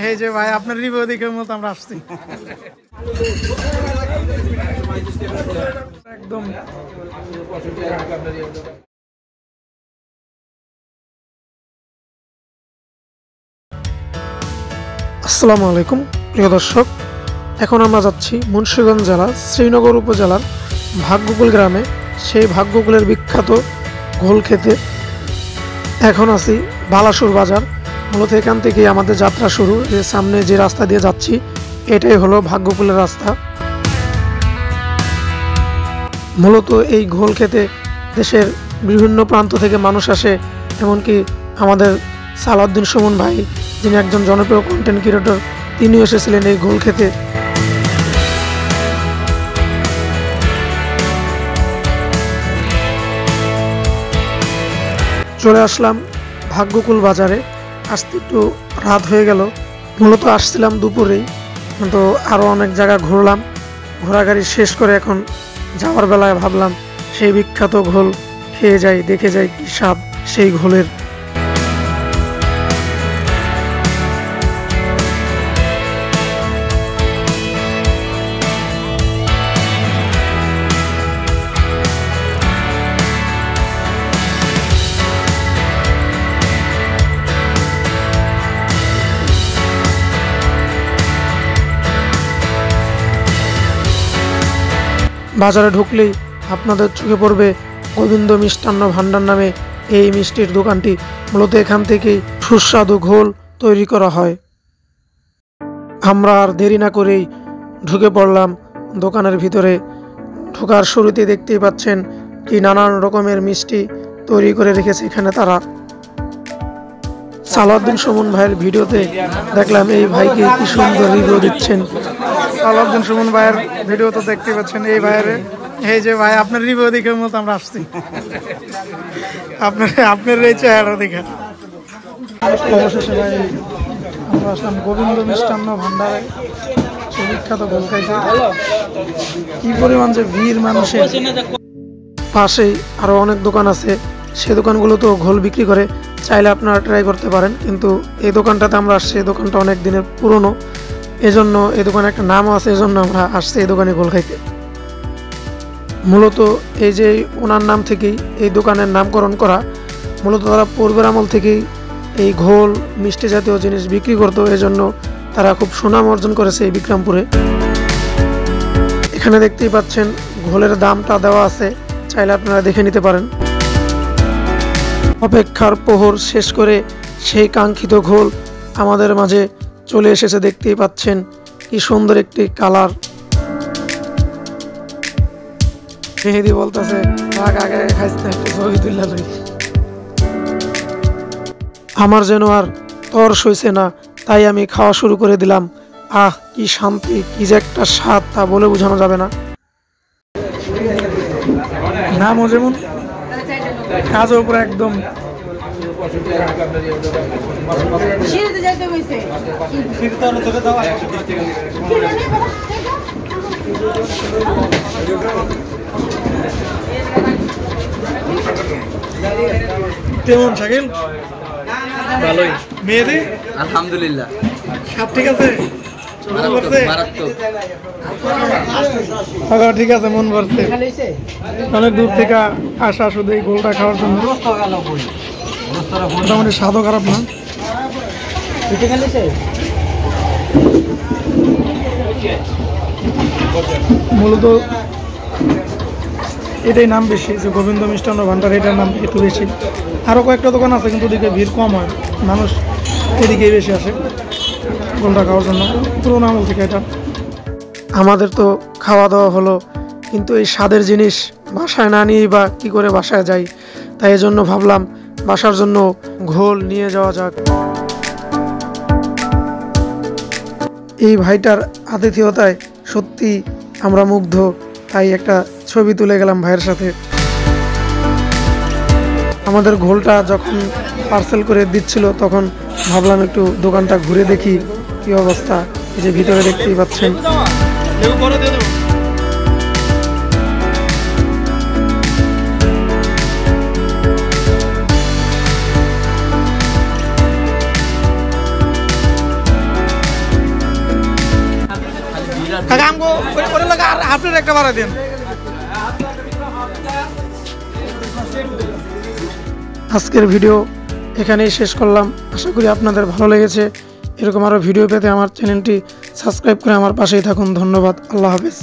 এই যে ভাই আপনার রিভিউ দেখে মতো আমরা আসছি একদম। আসসালামু আলাইকুম প্রিয় দর্শক, এখন আমরা যাচ্ছি মুন্সিগঞ্জ জেলার শ্রীনগর উপজেলার ভাগ্যকুল গ্রামে। সেই ভাগ্যকুলের বিখ্যাত ঘোল খেতে এখন আছি বালাসুর বাজার। মূলত এখান থেকেই আমাদের যাত্রা শুরু। যে সামনে যে রাস্তা দিয়ে যাচ্ছি এটাই হলো ভাগ্যকুলের রাস্তা। মূলত এই ঘোল খেতে দেশের বিভিন্ন প্রান্ত থেকে মানুষ আসে, এমনকি আমাদের সালাউদ্দিন সুমন ভাই, যিনি একজন জনপ্রিয় কন্টেন্ট ক্রিয়েটর, তিনিও এসেছিলেন এই ঘোল খেতে। চলে আসলাম ভাগ্যকুল বাজারে। আসতে একটু রাত হয়ে গেল। মূলত আসছিলাম দুপুরেই, কিন্তু আরও অনেক জায়গা ঘুরলাম। ঘোরাঘুরি শেষ করে এখন যাওয়ার বেলায় ভাবলাম সেই বিখ্যাত ঘোল খেয়ে যাই, দেখে যাই কি স্বাদ সেই ঘোলের। বাজারে ঢুকলেই আপনাদের চোখে পড়বে গোবিন্দ মিষ্টান্ন ভান্ডার নামে এই মিষ্টির দোকানটি। মূলত এখান থেকেই সুস্বাদু ঘোল তৈরি করা হয়। আমরা আর দেরি না করেই ঢুকে পড়লাম দোকানের ভিতরে। ঢোকার শুরুতে দেখতেই পাচ্ছেন কি নানান রকমের মিষ্টি তৈরি করে রেখেছে এখানে তারা। সালাউদ্দিন সুমন ভাইয়ের ভিডিওতে দেখলাম এই ভাইকে কি সুন্দর রিভিউ দিচ্ছেন। সালাউদ্দিন সুমন ভাইয়ের ভিডিও তো দেখতে পাচ্ছেন এই ভাইয়ের। এই যে ভাই আপনার রিভিউ দেখে মতো আমরা আসছি, আপনার এই চেহারা দেখে। অবশেষে ভাই আমরা আসলাম গোবিন্দ মিষ্টান্ন ভান্ডারে, সে বিখ্যাত ঘোল খাইতে। কি পরিমাণ যে ভিড় মানুষের। পাশেই আরো অনেক দোকান আছে, সে দোকানগুলো তো ঘোল বিক্রি করে, চাইলে আপনারা ট্রাই করতে পারেন। কিন্তু এই দোকানটাতে আমরা আসছি, এই দোকানটা অনেক দিনের পুরনো, এজন্য এই দোকানে একটা নামও আছে, এজন্য আমরা আসছি এই দোকানে ঘোল খাইতে। মূলত এই যে ওনার নাম থেকেই এই দোকানের নামকরণ করা। মূলত তারা পূর্বের আমল থেকেই এই ঘোল মিষ্টি জাতীয় জিনিস বিক্রি করতো, এজন্য তারা খুব সুনাম অর্জন করেছে এই বিক্রমপুরে। এখানে দেখতেই পাচ্ছেন ঘোলের দামটা দেওয়া আছে, চাইলে আপনারা দেখে নিতে পারেন। অপেক্ষার প্রহর শেষ করে সেই কাঙ্ক্ষিত ঘোল আমাদের মাঝে চলে এসেছে। দেখতেই পাচ্ছেন কি সুন্দর একটি কালার। মেহেদি বলতেছে আগে খাইছে না, একটু ছবি তুললা লই। আমার যেন আর তর সইছে না, তাই আমি খাওয়া শুরু করে দিলাম। আহ কি শান্তি, কি যে একটা স্বাদ তা বলে বোঝানো যাবে না। নামও যেমন কাজের উপরে একদম। কেমন শাকিল? ভালোই। মেয়েদি আলহামদুলিল্লাহ সব ঠিক আছে? ঠিক আছে, মন ভরছে। অনেক দূর থেকে আসা শুধু এই গোলটা খাওয়ার জন্য। মোটামুটি স্বাদও খারাপ না। মূলত এটাই নাম বেশি, যে গোবিন্দ মিষ্টান্ন ভান্ডার, এটার নাম একটু বেশি। আরও কয়েকটা দোকান আছে কিন্তু ওদিকে ভিড় কম হয়, মানুষ এদিকেই বেশি আসে গোলটা খাওয়ার জন্য। পুরোনো আমল থেকে এটা। আমাদের তো খাওয়া দাওয়া হলো, কিন্তু এই স্বাদের জিনিস বাসায় না নিয়েই বা কী করে বাসায় যাই, তাই এজন্য ভাবলাম বাসার জন্য ঘোল নিয়ে যাওয়া যাক। এই ভাইটার আতিথেয়তায় সত্যি আমরা মুগ্ধ, তাই একটা ছবি তুলে গেলাম ভাইয়ের সাথে। আমাদের ঘোলটা যখন পার্সেল করে দিচ্ছিল তখন ভাবলাম একটু দোকানটা ঘুরে দেখি কি অবস্থা। এই যে ভিতরে দেখতেই পাচ্ছেন। কাকা আমগো ওরে লাগা আর হাফ প্লেট একটা বাড়াই দেন। আজকের ভিডিও এখানেই শেষ করলাম। আশা করি আপনাদের ভালো লেগেছে। এরকম আরও ভিডিও পেতে আমার চ্যানেলটি সাবস্ক্রাইব করে আমার পাশেই থাকুন। ধন্যবাদ। আল্লাহ হাফেজ।